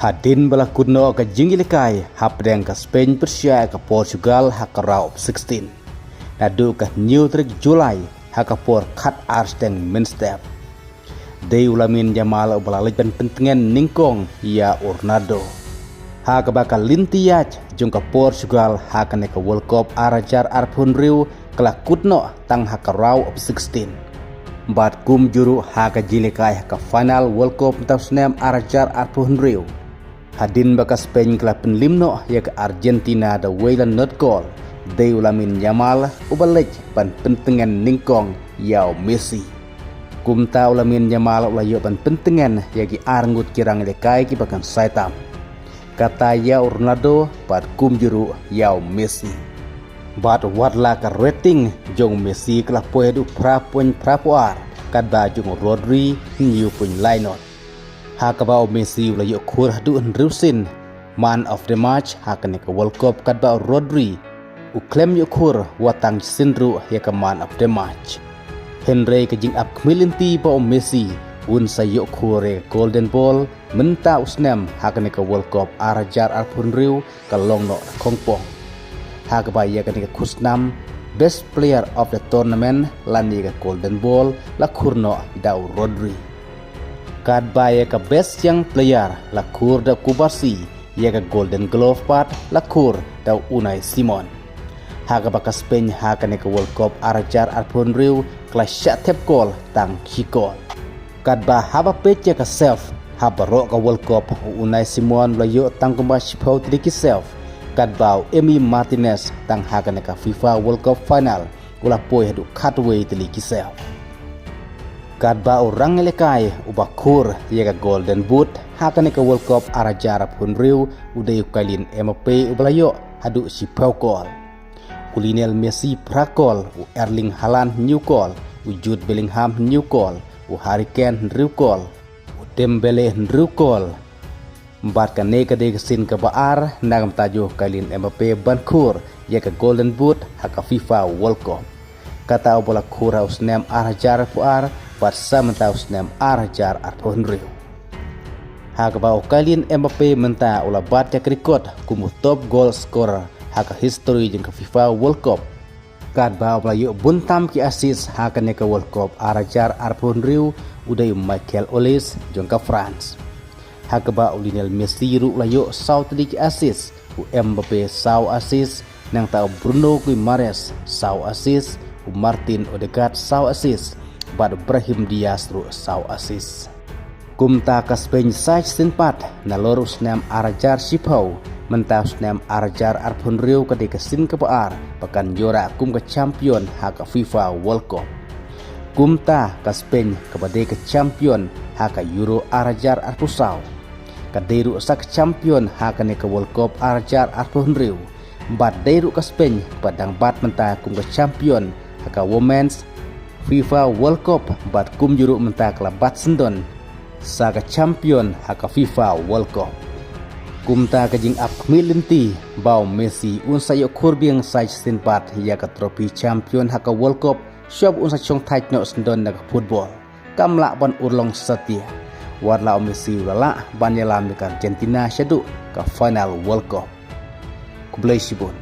Hadin balakudno ke jinggilikai hapdeng ke Spain Persia ke Portugal haka raup 16. Nadu ke New Trick Julai haka por kat arsteng minstep. Dei ulamin Jamal ubalalik ben pentengen ningkong ya Ornado. Haka bakal lintiyaj jung ke Portugal haka ne ke World Cup arajar arpun riu kala kudno tang haka raup 16. Bat kum juru haka jilikai haka final World Cup tasnem arajar arpun riu. Hadin baka Spain kala penlimno ya ke Argentina da Wayland not goal. Dei ulamin Jamal ubalik pan pentengan ningkong yau Messi. Kumta ulamin Jamal ulayo pan pentengan ya ki arngut kirang lekai ki bakan saitam. Kata ya Ronaldo pat kum juru yau Messi. Bat wadla ka rating jong Messi kala poedu prapuar kadba jong Rodri new pun lainot. Hakabau Messi ulayo kur hadu Rusin man of the match hakane ke World Cup kadba Rodri uklem yo kur watang sindru ya ke man of the match. Henry ke jing ap kmilinti ba Messi un sayo kure golden ball menta usnem hakane ke World Cup arajar arpun riu ke longno kongpong. Hakaba ya ke kusnam best player of the tournament lani ke golden ball la kurno dau Rodri. Kadba ya ke best young player lakur da Kubasi ya ke Golden Glove pat lakur da Unai Simon. Haga baka Spain haga ne ke World Cup arajar arpun riu kelas syatep gol tang kikol. Kadba haba pece ke self haba ro ke World Cup Unai Simon layo tang kumba shipau triki self. Kadba Emi Martinez tang haga ne ke FIFA World Cup final ula poe hadu katway triki self. Kadba orang lekai ubakur ya ke Golden Boot hakane ke World Cup arajar pun riu udayu kalin Mbappe ubalayo hadu si gol. Lionel Messi prakol u Erling Haaland new goal u Jude Bellingham new goal u Harry Kane new goal u Dembele new goal. Mbat kane ke desin ke baar nagam tajuh kalin Mbappe bankur ya ke Golden Boot haka FIFA World Cup. Kata bola kura usnem arajar puar Barca mentau senam arajar arpun riu. Hakabau kalin Mbappe menta ula baca rekod kumu top goal scorer haka history jeng ke FIFA World Cup. Kadba ulayu buntam ki assist haka ne ke World Cup arajar arpun riu udayu Michael Olise jeng ke France. Hakaba Lionel Messi ru ulayu sau tadi ki assist u Mbappe sau assist nang tau Bruno Guimaraes sau assist u Martin Odegaard sau assist. Bad Brahim Diaz ru sau asis. Kumta ka Spain sai sinpat na lorus nam arajar sipau mentas nam arajar arpun riu ka de sin ke paar pakan jora kum ke champion haka FIFA World Cup. Kumta ka Spain ka bade ke champion haka Euro arajar arpusau. Ka deru sak champion haka ne ke World Cup arajar arpun riu. Bad deru ka Spain padang bat menta kum ke champion haka Women's FIFA World Cup bat kum juru menta kelabat sendon saga champion haka FIFA World Cup. Kumta kajing ap milinti bau Messi un sayo kurbiang sai sinpat ya ka trofi champion haka World Cup syab un sa chong tait no sendon na football. Kamla ban urlong setia. Warla Messi ulala ban yalam ka Argentina syadu ka final World Cup. Kublai sibun.